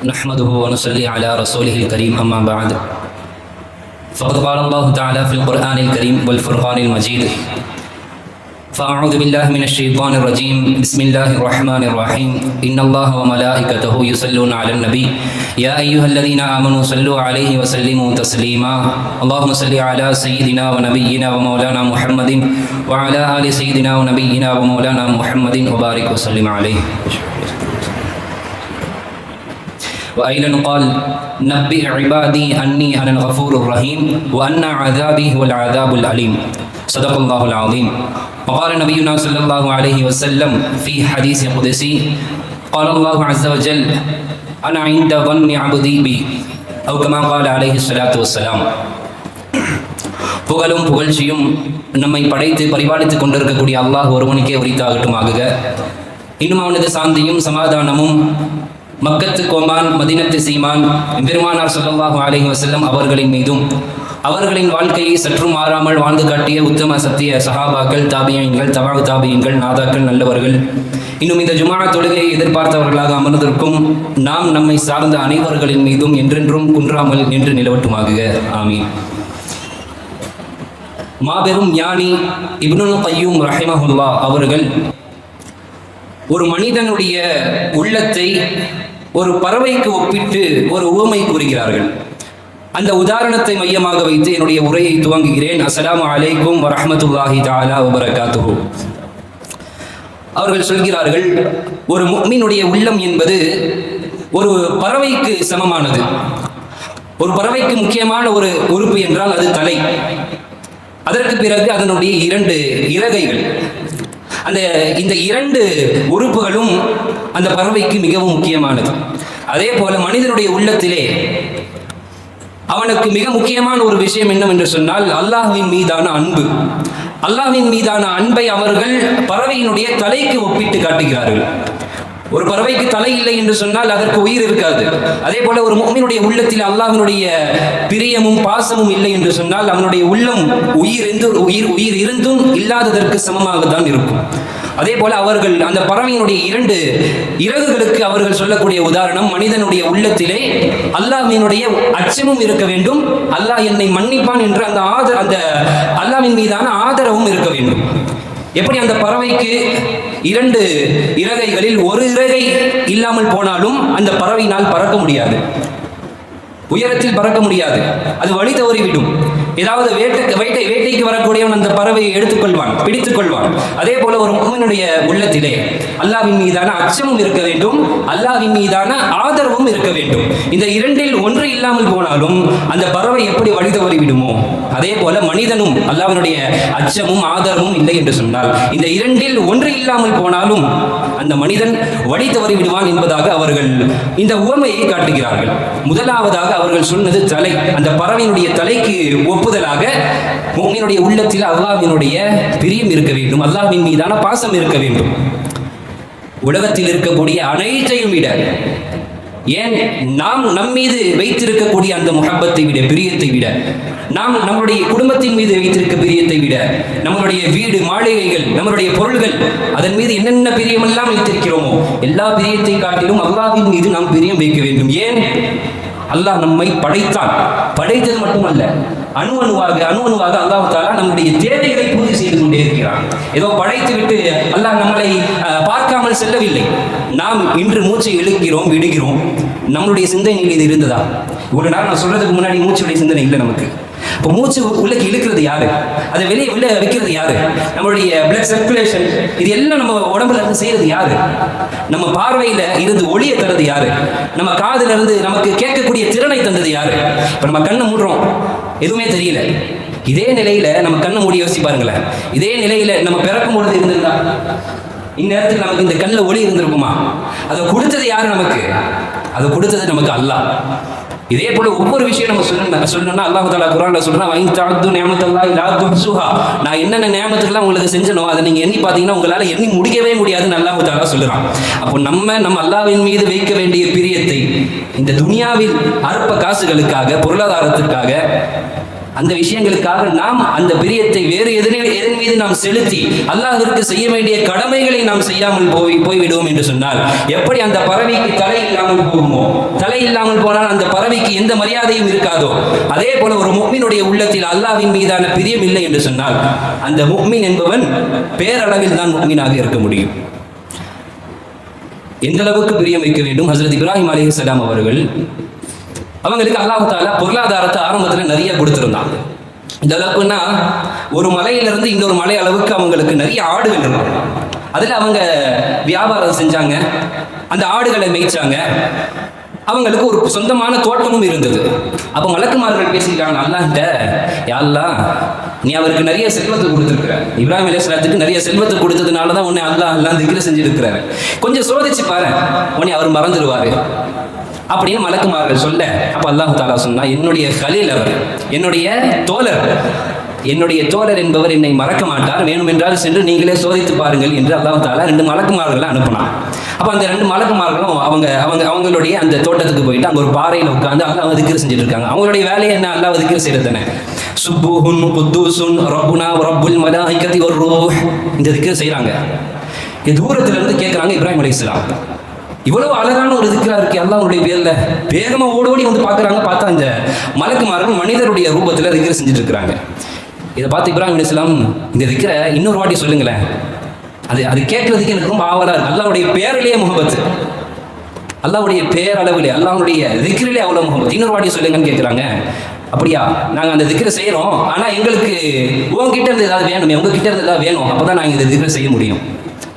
نحمده ونصلي على رسوله الكريم أما بعد فقد قال الله تعالى في القرآن الكريم والفرقان المجيد فأعوذ بالله من الشيطان الرجيم بسم الله الرحمن الرحيم إن الله وملائكته يصلون على النبي يا أيها الذين آمنوا صلوا عليه وسلموا تسليما اللهم صل على سيدنا ونبينا ومولانا محمد وعلى آل سيدنا ونبينا ومولانا محمد وبارك وسلم عليه. وأيضا قال نبئ عبادي أني أنا الغفور الرحيم وأن عذابي هو العذاب الأليم صدق الله العظيم. وقال نبينا صلى الله عليه وسلم في حديث قدسي قال الله عز وجل أنا عند ظن عبدي بي أو كما قال عليه الصلاة والسلام. புகழும் புகழ்ச்சியும் நம்மை படைத்து பரிபாலித்துக் கொண்டிருக்கக்கூடிய அல்லாஹ் ஒருவனுக்கே உரித்தாகட்டுமாக. இன்னும் அவனது சாந்தியும் சமாதானமும் மக்கத்து கோமான் மதீனத்து சீமான் பெருமானார் ஸல்லல்லாஹு அலைஹி வஸல்லம் அவர்களின் மீதும் அவர்களின் வாழ்க்கையை சற்றும் மாறாமல் வாழ்ந்து காட்டிய உத்தம சத்திய சஹாபாக்கள் தாபியீன்கள் தபஅ தாபியீன்கள் நாதாக்கள் நல்லவர்கள் இன்னும் இந்த ஜும்ஆ தொழுகையை எதிர்பார்த்தவர்களாக அமர்ந்திருக்கும் நாம் நம்மை சார்ந்த அனைவர்களின் மீதும் என்றென்றும் குன்றாமல் என்று நிலவட்டுமாக. ஆமீன். மாபெரும் ஞானி இப்னுல் கய்யூம் ரஹிமஹுல்லாஹ் அவர்கள் ஒரு மனிதனுடைய உள்ளத்தை ஒரு பறவைக்கு ஒப்பிட்டு ஒரு உவமை கூறுகிறார்கள். அந்த உதாரணத்தை மையமாக வைத்து என்னுடைய உரையை துவங்குகிறேன். அஸ்ஸலாமு அலைக்கும் வரஹ்மத்துல்லாஹி தஆலா வபரகாத்துஹு. அவர்கள் சொல்கிறார்கள், ஒரு முஃமினுடைய உள்ளம் என்பது ஒரு பறவைக்கு சமமானது. ஒரு பறவைக்கு முக்கியமான ஒரு உறுப்பு என்றால் அது தலை. அதற்கு பிறகு அதனுடைய 2 இறகைகள். இந்த 2 உறுப்புகளும் அந்த பறவைக்கு மிகவும் முக்கியமானது. அதே போல மனிதனுடைய உள்ளத்திலே அவனுக்கு மிக முக்கியமான ஒரு விஷயம் என்னவென்று சொன்னால் அல்லாஹ்வின் மீதான அன்பு. அல்லாஹ்வின் மீதான அன்பை அவர்கள் பறவையினுடைய தலைக்கு ஒப்பிட்டு காட்டுகிறார்கள். ஒரு பறவைக்கு தலை இல்லை என்று சொன்னால் அதற்கு உயிர் இருக்காது. அதே போல ஒரு முஃமினுடைய உள்ளத்தில் அல்லாஹ்வினுடைய பிரியமும் பாசமும் இல்லை என்று சொன்னால் அவனுடைய உள்ளம் உயிர் இருந்தும் இல்லாததற்கு சமமாக தான் இருக்கும். அதே போல அவர்கள் அந்த பறவையினுடைய 2 இறகுகளுக்கு அவர்கள் சொல்லக்கூடிய உதாரணம், மனிதனுடைய உள்ளத்திலே அல்லாஹ்வினுடைய அச்சமும் இருக்க வேண்டும், அல்லாஹ் என்னை மன்னிப்பான் என்ற அந்த அல்லாஹ்வின் மீதான ஆதரவும் இருக்க வேண்டும். எப்படி அந்த பறவைக்கு 2 இறகைகளில் ஒரு இறகை இல்லாமல் போனாலும் அந்த பறவையினால் பறக்க முடியாது, உயரத்தில் பறக்க முடியாது, அது வழி தவறிவிடும். ஏதாவது வேட்டைக்கு வரக்கூடியவன் அந்த பறவையை எடுத்துக்கொள்வான், பிடித்துக் கொள்வான். அதே போல ஒரு முஃமினுடைய உள்ளத்திலே அல்லாஹ்வின் மீதான அச்சமும் இருக்க வேண்டும், அல்லாஹ்வின் மீதான ஆதரவும் இருக்க வேண்டும். இந்த 2இல் ஒன்று இல்லாமல் போனாலும் அந்த பறவை எப்படி வழி தவறிவிடுமோ அதே போல மனிதனும் அல்லாஹ்வினுடைய அச்சமும் ஆதரவும் இல்லை என்று சொன்னால் இந்த 2இல் ஒன்று இல்லாமல் போனாலும் அந்த மனிதன் வழி தவறி விடுவான் என்பதாக அவர்கள் இந்த உவமையை காட்டுகிறார்கள். முதலாவதாக அவர்கள் சொன்னது தலை. அந்த பறவையினுடைய தலைக்கு ஒப்புதலாக முஃமினுடைய உள்ளத்தில் அல்லாஹ்வினுடைய பிரியம் இருக்க வேண்டும், அல்லாஹ்வின் மீதான பாசம் இருக்க வேண்டும். உலகத்தில் இருக்கக்கூடிய அனைத்தையும் விட, ஏன் நாம் நம்மீது வைத்திருக்கக்கூடிய அந்த முஹப்பத்தை விட, பிரியத்தை விட, நாம் நம்முடைய குடும்பத்தின் மீது வைத்திருக்க பிரியத்தை விட, நம்மளுடைய வீடு மாளிகைகள், நம்மளுடைய பொருள்கள், அதன் மீது என்னென்ன பிரியமெல்லாம் வைத்திருக்கிறோமோ எல்லா பிரியத்தை காட்டிலும் அல்லாஹ்வின் மீது நாம் பிரியம் வைக்க வேண்டும். ஏன்? அல்லாஹ் நம்மை படைத்தான். படைத்தது மட்டுமல்ல, அணு அணுவாக அல்லாஹ் தஆலா நம்முடைய தேவைகளை பூர்த்தி செய்து கொண்டே இருக்கிறான். ஏதோ படைத்து விட்டு அல்லாஹ் நம்மளை பார்க்காமல் செல்லவில்லை. நாம் இன்று மூச்சை இழுக்கிறோம், விடுகிறோம், நம்மளுடைய சிந்தனையில் இது இருந்ததா? ஒரு நாள் நான் சொல்றதுக்கு முன்னாடி மூச்சுடைய சிந்தனை இல்லை நமக்கு. இப்போ மூச்சு உள்ளக்கு இழுக்கிறது யாரு? அதை வெளியே வைக்கிறது யாரு? நம்மளுடைய பிளட் சர்க்குலேஷன், இது எல்லாம் நம்ம உடம்புல இருந்து செய்யறது யாரு? நம்ம பார்வையில இருந்து ஒளியை தரது யாரு? நம்ம காதுல இருந்து நமக்கு கேட்கக்கூடிய திறனை தந்தது யாரு? இப்ப நம்ம கண்ணை மூடுறோம், எதுவுமே தெரியல. இதே நிலையில நம்ம கண்ணை மூடி யோசிச்சு பாருங்களேன். இதே நிலையில நம்ம பிறக்கும் பொழுது இருந்திருந்தா இந்நேரத்துக்கு நமக்கு இந்த கண்ணில் ஒளி இருந்திருக்குமா? அதை கொடுத்தது யாரு நமக்கு? அதை கொடுத்தது நமக்கு அல்லாஹ். இதே போல ஒவ்வொரு விஷயம் நம்ம சொல்லணும்னா அல்லாஹ் தஆலா குர்ஆன்ல சொல்றான், வைன் தஅது நிஅமத்தல்லாஹி லா துஹ்ஸுஹா. நான் என்னென்ன நியமத்துக்கெல்லாம் உங்களுக்கு செஞ்சனோ அதை நீங்க எண்ணி பார்த்தீங்கன்னா உங்களால எண்ணி முடிக்கவே முடியாதுன்னு அல்லாஹ் தஆலா சொல்றான். அப்போ நம்ம அல்லாஹ்வின் மீது வைக்க வேண்டிய பிரியத்தை இந்த துனியாவில் அற்ப காசுகளுக்காக, பொருளாதாரத்திற்காக அந்த விஷயங்களுக்காக நாம் அந்த பிரியத்தை வேறு எதன் மீது நாம் செலுத்தி அல்லாஹ்விற்கு செய்ய வேண்டிய கடமைகளை நாம் செய்யாமல் போய்விடுவோம் என்று சொன்னால் எப்படி அந்த பறவைக்கு தலை இல்லாமல் போகுமோ, தலை இல்லாமல் போனால் அந்த பறவைக்கு எந்த மரியாதையும் இருக்காதோ, அதே போல ஒரு முஃமினுடைய உள்ளத்தில் அல்லாஹ்வின் மீதான பிரியம் இல்லை என்று சொன்னால் அந்த முஃமின் என்பவன் பேரளவில் தான் முஃமினாக இருக்க முடியும். எந்த அளவுக்கு பிரியம் வைக்க வேண்டும்? ஹஜ்ரத் இப்ராஹிம் அலைஹிஸ்ஸலாம் அவர்கள் அவங்களுக்கு அல்லாஹ் தஆலா பொருளாதாரத்தை ஆரம்பத்தில் நிறைய கொடுத்திருந்தாங்க. இந்த அளவுக்குன்னா ஒரு மலையிலிருந்து இன்னொரு மலை அளவுக்கு அவங்களுக்கு நிறைய ஆடுகள் இருக்கும். அதில் அவங்க வியாபாரம் செஞ்சாங்க, அந்த ஆடுகளை மேய்ச்சாங்க. அவங்களுக்கு ஒரு சொந்தமான தோட்டமும் இருந்தது. அப்போ மலக்குமார்கள் பேசிக்கிறாங்க அல்லாஹ்கிட்ட, யா அல்லாஹ், நீ அவருக்கு நிறைய செல்வத்தை கொடுத்துருக்குற, இப்ராஹிம் அலைஹிஸ்ஸலாத்துக்கு நிறைய செல்வத்தை கொடுத்ததுனால தான் உன்னை அல்லாஹ் திக்ர் செஞ்சிருக்கிறாரு, கொஞ்சம் சோதிச்சு பாரு, உன்னை அவர் மறந்துடுவாரு அப்படின்னு மலக்குமார்கள் சொல்ல, அப்ப அல்லாஹ் தஆலா சொன்னா, என்னுடைய கலீல் அவர், என்னுடைய தோழர் என்பவர் என்னை மறக்க மாட்டார், வேணுமென்றால் சென்று நீங்களே சோதித்து பாருங்கள் என்று அல்லாஹ் தஆலா 2 மலக்குமார்களை அனுப்பினான். அப்ப அந்த 2 மலக்குமார்களும் அவங்களுடைய அந்த தோட்டத்துக்கு போயிட்டு அங்க ஒரு பாறையில உட்கார்ந்து அல்லாஹ் திக்ர் செஞ்சுட்டு இருக்காங்க. அவங்களுடைய வேலையை என்ன? அல்லாஹ் திக்ர் செய்யறது தானே. சுப்புஹுன் குத்தூசுன் ரப்புனா ரப்புல் மலாயிகதி வர்ரூஹ், இந்த திக்ர் செய்றாங்க. தூரத்துல இருந்து கேட்கறாங்க இப்ராஹிம் அலைஹிஸ்ஸலாம், இவ்வளவு அழகான ஒரு திக்ரா இருக்கு அல்லாஹ்வுடைய பேர்ல. வேகமா ஓடோடி வந்து பாக்குறாங்க. பார்த்தா இந்த மலக்குமார்கள் மனிதருடைய ரூபத்துல திக்ர் செஞ்சுட்டு இருக்கிறாங்க. இதை பார்த்து இப்ராஹிம் அலைஹிஸ்ஸலாம், இந்த திக்ரை இன்னொரு வாட்டி சொல்லுங்களேன், அது கேட்கறதுக்கு எனக்கு ரொம்ப ஆவலா இருக்கு. அல்லாஹ்வுடைய பேரிலேயே முஹப்பத், அல்லாஹ்வுடைய பேரளவிலே அல்லாஹ்வுடைய திக்ரிலே அவ்வளவு முஹப்பத், இன்னொரு வாட்டி சொல்லுங்கன்னு கேட்குறாங்க. அப்படியா, நாங்கள் அந்த திக்ரை செய்யறோம், ஆனா எங்களுக்கு உங்ககிட்ட இருந்து ஏதாவது வேணுமே, உங்ககிட்ட இருந்து ஏதாவது வேணும், அப்பதான் நாங்கள் இந்த திக்ரை செய்ய முடியும்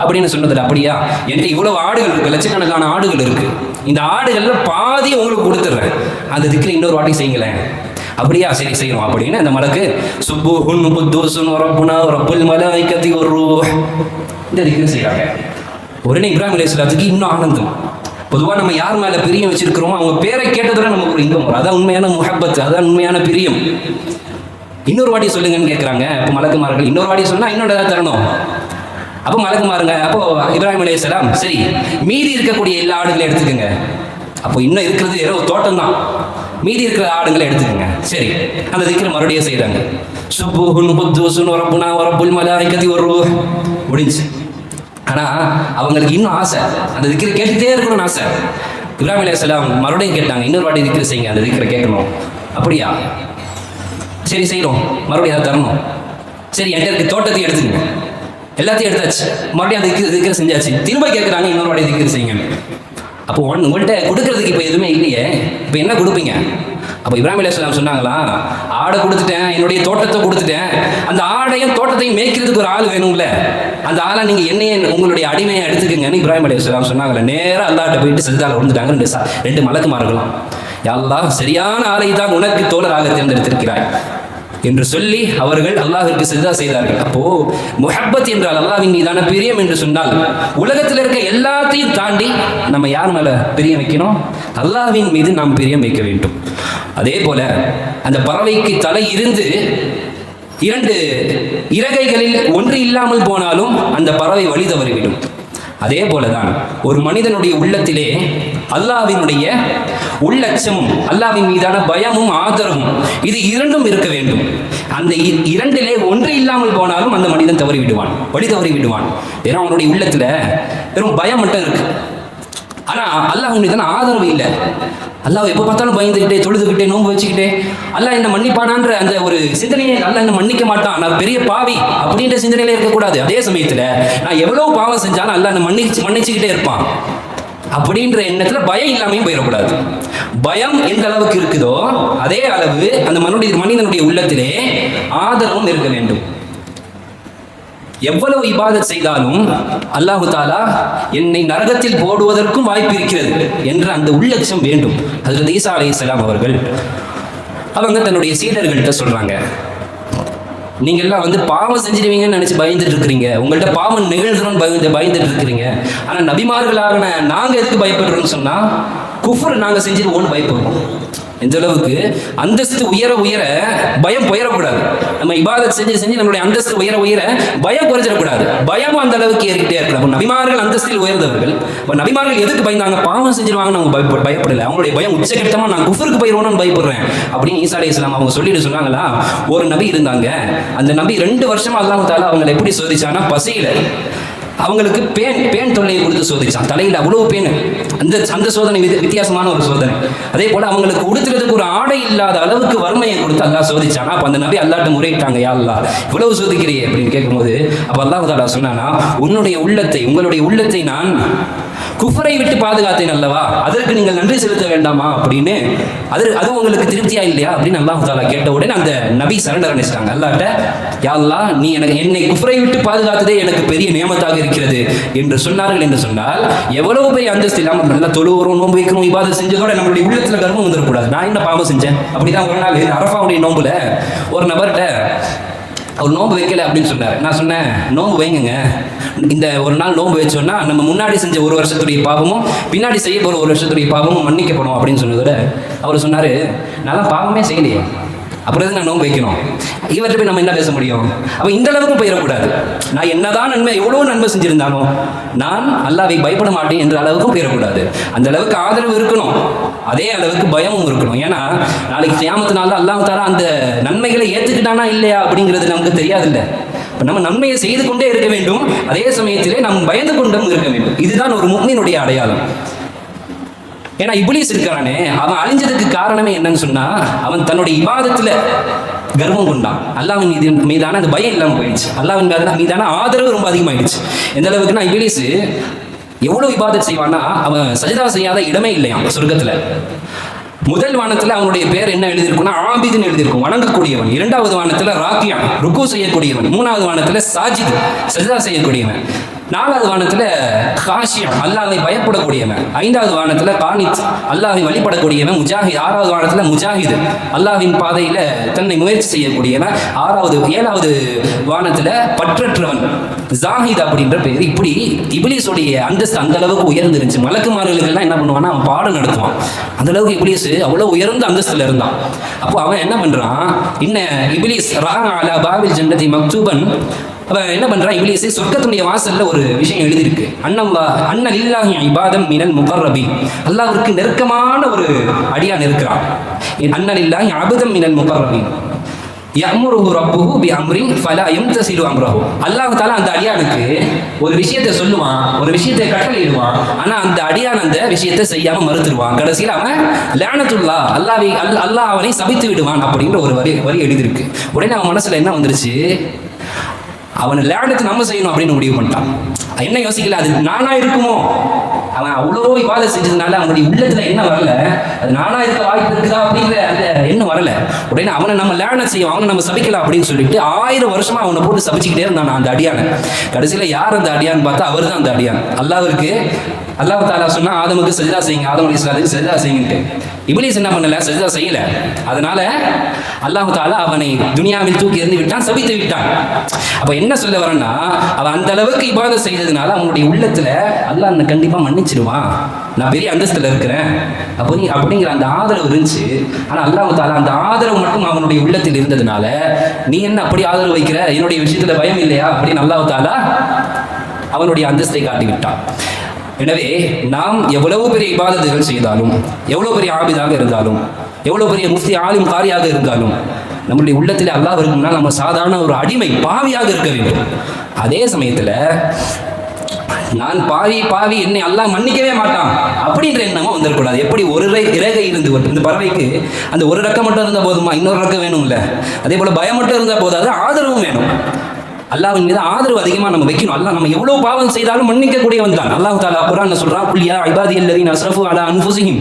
அப்படின்னு சொன்னதில்ல. அப்படியா, என்கிட்ட இவ்வளவு ஆடுகள் இருக்கு, லட்சக்கணக்கான ஆடுகள் இருக்கு, இந்த ஆடுகள்ல பாதி உங்களுக்கு கொடுத்துட்றேன், அந்த திக்ரை இன்னொரு வாட்டி செய்யுங்களேன். அப்படியா, சரி செய்யணும் அப்படின்னு அந்த மலக்கு சுப்புஹுன் குத்தூசுன் ரப்புனா ரப்புல் மலாயிகதி வர்ரூஹ் இந்த திக்ரை செய்றாங்க. உடனே இப்ராஹிம் அலைஹிஸ்ஸலாத்துக்கு இன்னும் ஆனந்தம். பொதுவாக நம்ம யார் மேல பிரியம் வச்சிருக்கிறோமோ அவங்க பேரை கேட்டதோட நமக்கு ஒரு இன்பம் வரும். அதான் உண்மையான முஹப்பத், அதான் உண்மையான பிரியம். இன்னொரு வாட்டி சொல்லுங்கன்னு கேட்குறாங்க. அப்போ மலக்குமார்கள் இன்னொரு வாட்டி சொன்னா இன்னொரு ஏதாவது தரணும். அப்போ மலக்குமாருங்க, அப்போ இப்ராஹிம் அலைஹிஸ்ஸலாம், சரி மீதி இருக்கக்கூடிய எல்லா ஆடுகளையும் எடுத்துக்கோங்க. அப்போ இன்னும் இருக்கிறது வெறும் தோட்டம் தான், மீதி இருக்கிற ஆடுகளை எடுத்துக்கோங்க. சரி, அந்த திக்ரை மறுபடியும் செய்கிறாங்க. சுப்புஹுன் குத்தூசுன் ரப்புனா ரப்புல் மலாயிகதி வர்ரூஹ் முடிஞ்சு. ஆனா அவங்களுக்கு இன்னும் ஆசை, அந்த திக்ரை கேட்டுட்டே இருக்கணும்னு ஆசை. இப்ராஹிம் அலைஹிஸ்ஸலாம் மறுபடியும் கேட்டாங்க, இன்னொரு வாட்டி திக்ரை செய்யுங்க, அந்த திக்ரை கேட்கணும். அப்படியா, சரி செய்கிறோம், மறுபடியும் அதை தரணும். சரி, என்கிட்ட இருக்க தோட்டத்தையும் எடுத்துக்கங்க. எல்லாத்தையும் எடுத்தாச்சு, மறுபடியும் அந்த திக்ரை செஞ்சாச்சு. திரும்ப கேட்குறாங்க, இன்னொரு வாட்டி திக்ரை செய்யுங்க. அப்போ உங்கள்கிட்ட கொடுக்கறதுக்கு இப்போ எதுவுமே இல்லையே, இப்போ என்ன கொடுப்பீங்க? அப்போ இப்ராஹிம் அலைஹிஸ்ஸலாம் சொன்னாங்களா, ஆடை கொடுத்துட்டேன், என்னுடைய தோட்டத்தை கொடுத்துட்டேன், அந்த ஆடையும் தோட்டத்தையும் மேய்க்கிறதுக்கு ஒரு ஆள் வேணும்ல, அந்த ஆளை நீங்கள் என்னையே உங்களுடைய அடிமையை எடுத்துக்கங்கன்னு இப்ராஹிம் அலைஹிஸ்ஸலாம் சொன்னாங்களே. நேராக அல்லாஹ்ட்ட போயிட்டு சஜ்தால விழுந்துட்டாங்க 2 மலக்குமார்களும். யா அல்லாஹ், சரியான ஆளை தான் உனக்கு தோழராக தேர்ந்தெடுத்திருக்கிறாய் என்று சொல்லி அவர்கள் அல்லாஹ்விற்கு சஜ்தா செய்தார்கள். அப்போ முஹப்பத் என்றால் அல்லாஹ்வின் மீதான பிரியம் என்று சொன்னால் உலகத்தில் இருக்க எல்லாத்தையும் தாண்டி நம்ம யார் மேல பிரியம் வைக்கணும்? அல்லாஹ்வின் மீது நாம் பிரியம் வைக்க வேண்டும். அதே போல அந்த பறவைக்கு தலை இருந்து 2 இறகைகளில் ஒன்று இல்லாமல் போனாலும் அந்த பறவை வழி தவறிவிடும். அதே போலதான் ஒரு மனிதனுடைய உள்ளத்திலே அல்லாஹ்வினுடைய உள்ளச்சமும் அல்லாஹ்வின் மீதான பயமும் ஆதரவும் இது 2ம் இருக்க வேண்டும். அந்த 2லே ஒன்று இல்லாமல் போனாலும் அந்த மனிதன் தவறி விடுவான், வழி தவறி விடுவான். ஏன்னா அவனுடைய உள்ளத்துல வெறும் பயம் மட்டும் இருக்கு, ஆனா அல்லாஹ் மீதான ஆதரவு இல்லை. அல்லாஹ் எப்போ பார்த்தாலும் பயந்துக்கிட்டே, தொழுதுகிட்டே, நோன்பு வச்சுக்கிட்டே, அல்லாஹ் என்ன மன்னிப்பானான்ற அந்த ஒரு சிந்தனையை, அல்லாஹ் என்ன மன்னிக்க மாட்டான், நான் பெரிய பாவி அப்படின்ற சிந்தனையில இருக்கக்கூடாது. அதே சமயத்துல நான் எவ்வளவு பாவம் செஞ்சாலும் அல்லாஹ் என்ன மன்னிச்சுக்கிட்டே இருப்பான் அப்படின்ற எண்ணத்துல பயம் இல்லாமையும் போயிடக்கூடாது. பயம் எந்த அளவுக்கு இருக்குதோ அதே அளவு அந்த மனிதனுடைய உள்ளத்திலே ஆதரவும் இருக்க வேண்டும். எவ்வளவு இபாதத் செய்தாலும் அல்லாஹு தாலா என்னை நரகத்தில் போடுவதற்கும் வாய்ப்பு இருக்கிறது என்ற அந்த உள்ளட்சம் வேண்டும். ஹஜ்ரத் ஈசா அலைஹிஸ்ஸலாம் அவர்கள் அவங்க தன்னுடைய சீடர்கள்ட்ட சொல்றாங்க, நீங்க எல்லாம் பாவம் செஞ்சிடுவீங்கன்னு நினைச்சு பயந்துட்டு இருக்கிறீங்க, உங்கள்ட்ட பாவம் நிகழ்ந்துரும் பயந்துட்டு இருக்கிறீங்க. ஆனா நபிமார்களாக நாங்க எதுக்கு பயப்படுறோம்னு சொன்னா குஃப்ர் நாங்க செஞ்சிருவோம்னு பயப்படுறோம். எந்த அளவுக்கு அந்தஸ்து உயர உயர பயம் போயிடக்கூடாது. நம்ம இபாதத் செஞ்சு செஞ்சு நம்மளுடைய அந்தஸ்து உயர உயர பயம் குறைஞ்சிடக்கூடாது. பயமும் அந்த அளவுக்கு ஏறிக்கிட்டே இருக்கணும். நபிமார்கள் அந்தஸ்தில் உயர்ந்தவர்கள். நபிமார்கள் எதுக்கு பயந்தாங்க? பாவம் செஞ்சிருவாங்கன்னு அவங்க பயப்படல. அவங்களுடைய பயம் உச்சகட்டமா நான் குஃபருக்கு போயிடுவோன்னு பயப்படுறேன் அப்படின்னு ஈசா அலைஹிஸ்ஸலாம் அவங்க சொல்லிட்டு சொன்னாங்களா. ஒரு நபி இருந்தாங்க. அந்த நபி 2 வருஷமா அல்லாஹ் தஆலா அவங்களை எப்படி சோதிச்சானா, பசியில அவங்களுக்கு பேன் தொல்லையை கொடுத்து சோதிச்சான். தலையில் அவ்வளவு பேன். அந்த சோதனை வித்தியாசமான ஒரு சோதனை. அதே போல அவங்களுக்கு உடுத்துறதுக்கு ஒரு ஆடை இல்லாத அளவுக்கு வறுமையை கொடுத்து அல்லாஹ் சோதிச்சானா. அப்ப அந்த நபி அல்லாஹ்ட்ட முறையிட்டாங்க, யா அல்லாஹ் இவ்வளவு சோதிக்கிறியே அப்படின்னு கேட்கும்போது அப்ப அல்லாஹ் தஆலா சொன்னானா, உங்களுடைய உள்ளத்தை நான் குஃபரை விட்டு பாதுகாத்தேன் அல்லவா, அதற்கு நீங்கள் நன்றி செலுத்த வேண்டாமா அப்படின்னு. அது உங்களுக்கு திருப்தியா இல்லையா அப்படின்னு அல்லாஹ் தஆலா கேட்ட உடனே அந்த நபி சரண்டர் அடைச்சிட்டாங்க அல்லாஹ்ட்ட. யா அல்லாஹ் நீ என்னை குஃபரை விட்டு பாதுகாத்ததே எனக்கு பெரிய நியமத்தாக இருக்கிறது என்று சொன்னார்கள். என்று சொன்னால் எவ்வளவு பெரிய அந்தஸ்து இல்லாமல் நல்லா தொழுகிறோம், நோன்பு வைக்கிறோம், இபாதத் செஞ்சதோட நம்மளுடைய உள்ளத்துல கர்வம் வந்துடக்கூடாது. நான் என்ன பாவம் செஞ்சேன்? அப்படிதான் ஒரு நாள் அரஃபாவுடைய நோன்புல ஒரு நபர்கிட்ட அவர் நோன்பு வைக்கல அப்படின்னு சொன்னார். நான் சொன்னேன், நோன்பு வைங்க, இந்த ஒரு நாள் நோன்பு வச்சோன்னா நம்ம முன்னாடி செஞ்ச 1 வருஷத்துடைய பாவமும் பின்னாடி செய்ய போகிற 1 வருஷத்துடைய பாவமும் மன்னிக்கப்படும் அப்படின்னு சொன்னதோட அவர் சொன்னார், நான் பாவமே செய்யலையே, அப்புறம் எது நான் நோன்பு வைக்கணும்? இவர்கிட்ட போய் நம்ம என்ன பேச முடியும்? அப்போ இந்த அளவுக்கு போயிடக்கூடாது. நான் என்னதான் நன்மை எவ்வளோ நன்மை செஞ்சிருந்தாலும் நான் அல்லாஹ்வை பயப்பட மாட்டேன் என்ற அளவுக்கும் போயிடக்கூடாது. அந்த அளவுக்கு ஆதரவு இருக்கணும், அதே அளவுக்கு பயமும் இருக்கணும். ஏன்னா நாளைக்கு கியாமத்து நாள்ல அல்லாஹ் தஆலா அந்த நன்மைகளை ஏற்றுக்கிட்டானா இல்லையா அப்படிங்கிறது நமக்கு தெரியாதுல்ல. நம்ம நன்மையை செய்து கொண்டே இருக்க வேண்டும், அதே சமயத்திலே நாம் பயந்து கொண்டும் இருக்க வேண்டும். இதுதான் ஒரு முஃமினுடைய அடையாளம். ஏன்னா இப்லீஸ் இருக்கானே, அவன் அழிஞ்சதுக்கு காரணமே என்னன்னு சொன்னா, அவன் தன்னுடைய இபாதத்துல கர்வம் கொண்டான். அல்லாஹ்வின் மீதான அந்த பயம் இல்லாமல் போயிடுச்சு. அல்லாஹ்வின் மீதான ஆதரவு ரொம்ப அதிகமாயிடுச்சு. எந்த அளவுக்குன்னா இப்லீஸ் எவ்வளவு இபாதத் செய்வான்னா, அவன் சஜதா செய்யாத இடமே இல்லையா சொர்க்கத்துல. முதல் வானத்துல அவனுடைய பேர் என்ன எழுதியிருக்குன்னா ஆபிதுன்னு எழுதியிருக்கும், வணங்கக்கூடியவன். 2வது வானத்துல ராக்கியா, ருக்கு செய்யக்கூடியவன். 3வது வானத்துல சாஜித், சஜதா செய்யக்கூடியவன். 4வது வானத்துல காஷியா, அல்லாஹ்வை பயப்படக்கூடியவன். 5வது வானத்துல கானித், அல்லாஹ்வை வழிபடக்கூடியவன். முஜாஹித், 6வது வானத்துல முஜாஹித், அல்லாஹ்வின் பாதையில தன்னை முயற்சி செய்யக்கூடியவன். 7வது வானத்துல பற்றற்றவன், ஜாஹித் அப்படின்ற பேர். இப்படி இப்லீஸுடைய அந்தஸ்து அந்த அளவுக்கு உயர்ந்து இருந்துச்சு. மலக்குமார்களுக்கு எல்லாம் என்ன பண்ணுவான்னா அவன் பாடம் நடத்துவான். அந்த அளவுக்கு இப்லீஸ் அவ்வளவு உயர்ந்த அந்தஸ்துல இருந்தான். அப்போ அவன் என்ன பண்றான், இப்லீஸ் ரா அலா பாபில் ஜன்னதி மக்தூபன், அவன் என்ன பண்றான், இப்லீஸ் சொர்க்கத்துடைய வாசல்ல ஒரு விஷயம் எழுதியிருக்கு, அன்ன லில்லாஹி இபாதம் மினல் முகர்ரபீன், அல்லாஹ்விற்கு நெருக்கமான ஒரு அடியான் இருக்கிறான். அன்ன லில்லாஹி அபதம் மினல் முகர்ரபீன் யஅமுருஹு ரப்புஹு பிஅம்ரின் ஃபலா யம்தஸிலு அம்ரஹு. அல்லாஹ் தஆலா அந்த அடியானுக்கு ஒரு விஷயத்தை சொல்லுவான், ஒரு விஷயத்தை கட்டளையிடுவான். ஆனா அந்த அடியான் அந்த விஷயத்தை செய்யாம மறுத்துடுவான். கடைசியில் அவன் லானத்துல்லாஹ், அல்லாஹ் அவனை சபித்து விடுவான் அப்படின்ற ஒரு வரி எழுதியிருக்கு. உடனே அவன் மனசுல என்ன வந்துருச்சு, அவனை லேடத்து நம்ம செய்யணும் அப்படின்னு முடிவு பண்ணிட்டான். என்ன யோசிக்கல, அது நானா இருக்குமோ? அவன் அவ்வளோ இபாதத் செஞ்சதுனால அவனுடைய உள்ளத்துல என்ன வரல, அது நானா இருக்க வாய்ப்பு இருக்குதா அப்படிங்கிற அந்த எண்ணம் வரல. உடனே அவனை நம்ம லேடத் செய்யும், அவனை நம்ம சபிக்கலாம் அப்படின்னு சொல்லிட்டு 1000 வருஷமா அவனை போட்டு சபிச்சுக்கிட்டே இருந்தான் அந்த அடியானை. கடைசியில யார் அந்த அடியான்னு பார்த்தா அவர் தான் அந்த அடியான். அல்லாஹ் தஆலா சொன்னா ஆதமுக்கு சஜ்தா செய்யுங்க, ஆதம் அலைஹிஸ்ஸலாத்துக்கு சஜ்தா செய்யுங்கன்ட்டு. இப்லீஸ் என்ன பண்ணல, சஜ்தா செய்யல. அதனால அல்லாஹ் தஆலா அவனை துனியாவில் தூக்கி எறிந்து விட்டான், சபித்து விட்டான். அப்ப என்ன சொல்ல வரேன்னா, அவன் அந்த அளவுக்கு இபாதத் செய்ததுனால அவனுடைய உள்ளத்துல அல்லாஹ் அந்த கண்டிப்பா மன்னிச்சிடுவான், நான் பெரிய அந்தஸ்துல இருக்கிறேன் அப்படிங்கிற அந்த ஆதரவு இருந்துச்சு. ஆனா அல்லாஹ் தஆலா அந்த ஆதரவு மட்டும் அவனுடைய உள்ளத்தில் இருந்ததுனால, நீ என்ன அப்படி ஆதரவு வைக்கிற, என்னுடைய விஷயத்துல பயம் இல்லையா அப்படின்னு அல்லாஹ் தஆலா அவனுடைய அந்தஸ்தை காட்டி விட்டான். எனவே நாம் எவ்வளவு பெரிய இபாதத்துகள் செய்தாலும், எவ்வளவு பெரிய ஆபிதாக இருந்தாலும், எவ்வளவு பெரிய முஃப்தி ஆலிம் காரியாக இருந்தாலும், நம்முடைய உள்ளத்தில் அல்லாஹ் இருக்கும்னா நம்ம சாதாரண ஒரு அடிமை பாவியாக இருக்க வேண்டும். அதே சமயத்துல நான் பாவி என்னை அல்லாஹ் மன்னிக்கவே மாட்டான் அப்படின்ற எண்ணமும் வந்துடக்கூடாது. எப்படி ஒரு இறகை இருந்து இந்த பறவைக்கு அந்த ஒரு ரெக்கை மட்டும் இருந்தால் போதுமா, இன்னொரு ரெக்கை வேணும்ல, அதே போல பயம் மட்டும் இருந்தால் போதாது, ஆதரவும் வேணும். அல்லாஹ்வின் மீது ஆதரவு அதிகமாக நம்ம வைக்கணும். அல்லாஹ் நம்ம எவ்வளவு பாவம் செய்தாலும் மன்னிக்கக்கூடியவன் தான். அல்லாஹ் தஆலா குர்ஆன்ல சொல்றான், குல் யா இபாதியல்லதீன அஸ்ரஃபு அலா அன்ஃபுஸிஹிம்,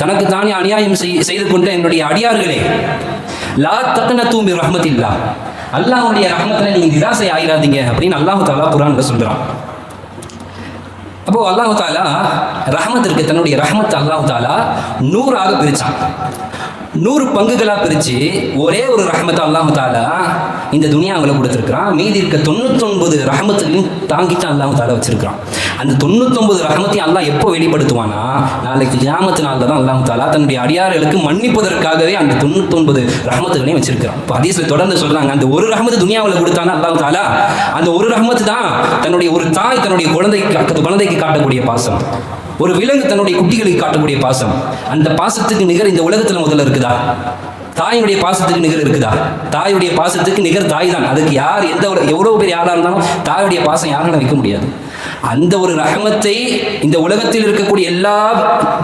தனக்கு தானே அநியாயம் செய்து கொண்ட என்னுடைய அடியார்களே, லா தக்னது மின் ரஹ்மத்தில்லாஹ், அல்லாஹ்வுடைய ரஹ்மத்துல நீங்க நிராசை ஆயிராதீங்க அப்படின்னு அல்லாஹ் தஆலா குர்ஆன்ல சொல்றான். அப்போ அல்லாஹ் தஆலா ரஹ்மத்திற்கு தன்னுடைய ரஹ்மத்தை அல்லாஹ் தஆலா 100ஆக பிரிச்சான். 100 பங்குகளா பிரிச்சு ஒரே ஒரு ரஹ்மத்தை அல்லாஹ் தஆலா இந்த துனியாவில் கொடுத்துருக்கிறான். மீதி இருக்க 99 ரஹமத்துகளையும் தாங்கித்தான் அல்லாஹ் தாலா வச்சிருக்கிறான். அந்த 99 ரஹமத்தையும் அல்லாஹ் எப்போ வெளிப்படுத்துவானா, நாளைக்கு கியாமத் நாளில் தான் அல்லாஹ் தாலா தன்னுடைய அடியார்களுக்கு மன்னிப்பதற்காகவே அந்த 99 ரஹமத்துகளையும் வச்சிருக்கிறான். இப்போ ஹதீஸ்ல தொடர்ந்து சொல்றாங்க, அந்த ஒரு ரஹமத்து துனியாவில் கொடுத்தானா அல்லாஹ் தாலா, அந்த ஒரு ரஹமத்து தான் தன்னுடைய ஒரு தாய் தன்னுடைய குழந்தைக்கு காட்டக்கூடிய பாசம், ஒரு விலங்கு தன்னுடைய குட்டிகளுக்கு காட்டக்கூடிய பாசம். அந்த பாசத்துக்கு நிகர் இந்த உலகத்துல முதல்ல இருக்குதா? தாயுடைய பாசத்துக்கு நிகர் இருக்குதா? தாயுடைய பாசத்துக்கு நிகர் தாய் தான். அதுக்கு யார் எவ்வளவு பேர் யாரா இருந்தாலும் தாயுடைய பாசம் யாராலும் வைக்க முடியாது. அந்த ஒரு ரஹமத்தை இந்த உலகத்தில் இருக்கக்கூடிய எல்லா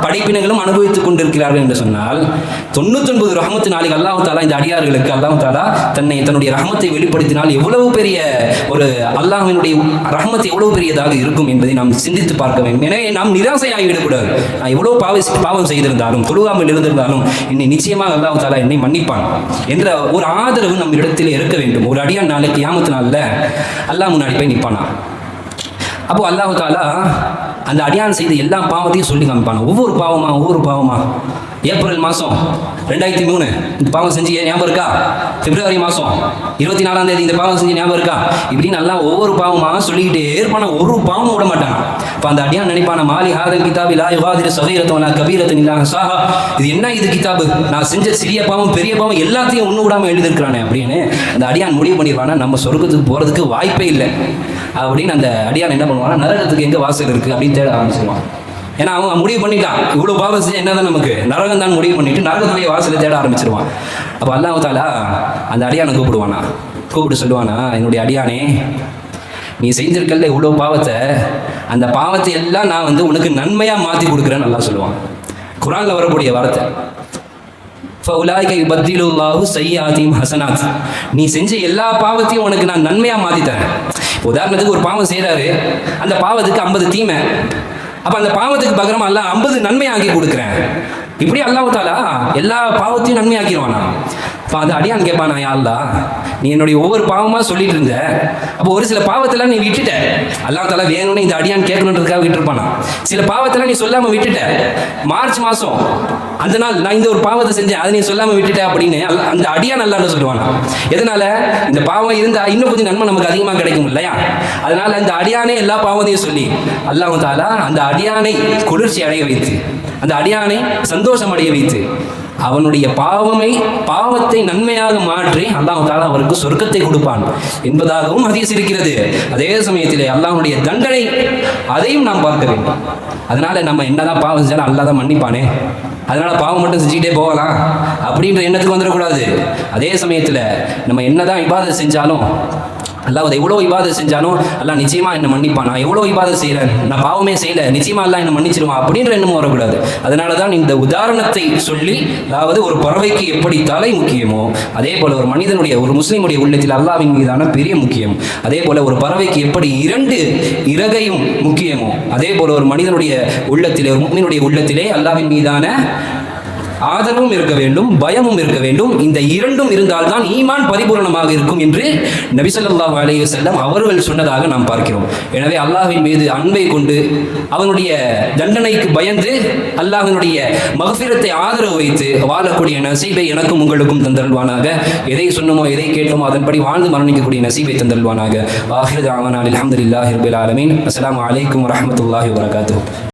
படைப்பினங்களும் அனுபவித்துக் கொண்டிருக்கிறார்கள் என்று சொன்னால், 99 ரஹமத்து நாளைக்கு அல்லாஹ் தாலா இந்த அடியார்களுக்கு அல்லாஹ் தாலா தன்னுடைய ரஹமத்தை வெளிப்படுத்தினால் எவ்வளவு பெரிய ஒரு அல்லாஹ்வினுடைய ரஹமத் எவ்வளவு பெரியதாக இருக்கும் என்பதை நாம் சிந்தித்து பார்க்க வேண்டும். எனவே நாம் நிராசையாகிவிடக்கூடாது. நான் எவ்வளவு பாவம் செய்திருந்தாலும், தொழுகாமல் இருந்திருந்தாலும் என்னை நிச்சயமாக அல்லாஹ் தாலா என்னை மன்னிப்பான் என்ற ஒரு ஆதரவு நம் இடத்தில் இருக்க வேண்டும். ஒரு அடியான் நாளைக்கு கியாமத் நாள்ல அல்லாஹ் முன்னாடி போய் நிற்பானா. அப்போ அல்லாஹ் தாலா அந்த அடியான் செய்த எல்லா பாவத்தையும் சொல்லி காமிப்பான். ஒவ்வொரு பாவமா ஏப்ரல் மாதம் 2003 இந்த பாவம் செஞ்சு ஞாபகம் இருக்கா? பிப்ரவரி மாதம் 24ஆம் தேதி இந்த பாவம் செஞ்சு ஞாபகம் இருக்கா? இப்படின்னு நல்லா ஒவ்வொரு பாவமாக சொல்லிக்கிட்டே இருப்பான, ஒரு பாவமும் விட மாட்டான். இப்போ அந்த அடியான் நினைப்பான, மாலி ஹாதல் கிதாபி லா யுகாதிரு சகீரத்தன் வலா கபீரத்தன் இல்லா அஹ்சாஹா, இது என்ன இது கிதாபு, நான் செஞ்ச சிறிய பாவம் பெரிய பாவம் எல்லாத்தையும் ஒன்று விடாமல் எழுதியிருக்கிறானே அப்படின்னு அந்த அடியான் முடிவு பண்ணிடுவானா, நம்ம சொர்க்கத்துக்கு போகிறதுக்கு வாய்ப்பே இல்லை அப்படின்னு. அந்த அடியான் என்ன பண்ணுவானா, நரகத்துக்கு எங்கே வாசல் இருக்குது அப்படின்னு தேட ஆரம்பிச்சிருவான். ஏன்னா அவன் முடிவு பண்ணிட்டான், இவ்வளோ பாவம் செஞ்சு என்னதான் நமக்கு நரகம் தான் முடிவு பண்ணிட்டு நரகத்துடைய வாசலை தேட ஆரம்பிச்சிருவான். அப்போ அல்லாஹ் தாலா அந்த அடியானை கூப்பிட்டு சொல்லுவானா, என்னுடைய அடியானே, நீ செஞ்சிருக்கல இவ்வளோ பாவத்தை, அந்த பாவத்தை எல்லாம் நான் உனக்கு நன்மையாக மாற்றி கொடுக்குறேன்னு நல்லா சொல்லுவான். குர்ஆன்ல வரக்கூடிய வார்த்தை, நீ செஞ்ச எல்லா பாவத்தையும் உனக்கு நான் நன்மையாக மாற்றித்தரேன். உதாரணத்துக்கு ஒரு பாவம் செய்கிறாரு, அந்த பாவத்துக்கு 50 தீமை, அப்போ அந்த பாவத்துக்கு பகரமா அல்லாஹ் 50 நன்மை ஆக்கி கொடுக்குறேன். இப்படி அல்லாஹ் தாலா எல்லா பாவத்தையும் நன்மை ஆக்கிடுவானா. இப்போ அது அடியான் கேட்பானா, யா அல்லாஹ், நீ என்னுடைய ஒவ்வொரு பாவமாக சொல்லிட்டு இருந்த, அப்போ ஒரு சில பாவத்தெல்லாம் நீ விட்டுட்ட. அல்லாஹ் தாலா வேணும்னு இந்த அடியான் கேட்கணுன்றதுக்காக விட்டுருப்பானா. சில பாவத்தெல்லாம் நீ சொல்லாமல் விட்டுட்ட. மார்ச் மாதம் அந்த நாள் நான் இந்த ஒரு பாவத்தை செஞ்சேன், அதை நீ சொல்லாமல் விட்டுட்ட அப்படின்னு அந்த அடியான் அல்லாஹ்னு சொல்லுவானா. எதனால? இந்த பாவம் இருந்தால் இன்னும் கொஞ்சம் நன்மை நமக்கு அதிகமாக கிடைக்கும் இல்லையா? அதனால அந்த அடியானே எல்லா பாவத்தையும் சொல்லி அல்லாஹ் தாலா அந்த அடியானை குளிர்ச்சி அடைய வைத்து, அந்த அடியானை சந்தோஷம் அடைய வைத்து, அவனுடைய பாவத்தை நன்மையாக மாற்றி அல்லாஹ் தாலா அவருக்கு சொர்க்கத்தை கொடுப்பான் என்பதாகவும் ஹதீஸ் இருக்கிறது. அதே சமயத்திலே அல்லாஹ்வுடைய தண்டனை அதையும் நாம் பார்க்க வேண்டும். அதனால நம்ம என்னதான் பாவம் செஞ்சாலும் அல்லாஹ் தான் மன்னிப்பானே, அதனால பாவம் மட்டும் செஞ்சுக்கிட்டே போகலாம் அப்படின்ற எண்ணத்துக்கு வந்துடக்கூடாது. அதே சமயத்தில் நம்ம என்னதான் இபாதத் செஞ்சாலும், அல்லாஹ் எவ்வளோ இபாதத் செஞ்சாலும் அல்லாஹ் நிச்சயமா என்ன மன்னிப்பான். நான் எவ்வளோ இபாதத் செய்கிறேன், நான் பாவமே செய்யலை, நிச்சயமா அல்லாஹ் என்ன மன்னிச்சிருவான் அப்படின்ற எண்ணமும் வரக்கூடாது. அதனால தான் இந்த உதாரணத்தை சொல்லி, அதாவது ஒரு பறவைக்கு எப்படி தலை முக்கியமோ அதே போல ஒரு மனிதனுடைய, ஒரு முஸ்லீமுடைய உள்ளத்தில் அல்லாஹ்வின் மீதான பெரிய முக்கியம், அதே போல ஒரு பறவைக்கு எப்படி 2 இறகையும் முக்கியமோ அதே போல ஒரு மனிதனுடைய உள்ளத்திலே, ஒரு முஃமினுடைய உள்ளத்திலே அல்லாஹ்வின் மீதான ஆதரவும் இருக்க வேண்டும், பயமும் இருக்க வேண்டும். இந்த 2ம் இருந்தால்தான் ஈமான் பரிபூர்ணமாக இருக்கும் என்று நபி ஸல்லல்லாஹு அலைஹி வஸல்லம் அவர்கள் சொன்னதாக நாம் பார்க்கிறோம். எனவே அல்லாஹ்வின் மீது அன்பை கொண்டு, அவனுடைய தண்டனைக்கு பயந்து, அல்லாஹ்வினுடைய மக்ஃபிரத்தை ஆதரவு வைத்து வாழக்கூடிய நசீபை எனக்கும் உங்களுக்கும் தந்தருள்வானாக. எதை சொன்னமோ எதை கேட்டோமோ அதன்படி வாழ்ந்து மரணிக்கக்கூடிய நசீபை தந்தருள்வானாக. ஆஹிரு தஅவானா அல்ஹம்துலில்லாஹி ரப்பில் ஆலமீன். அஸ்ஸலாமு அலைக்கும் வரஹ்மத்துல்லாஹி வபரகாத்துஹு.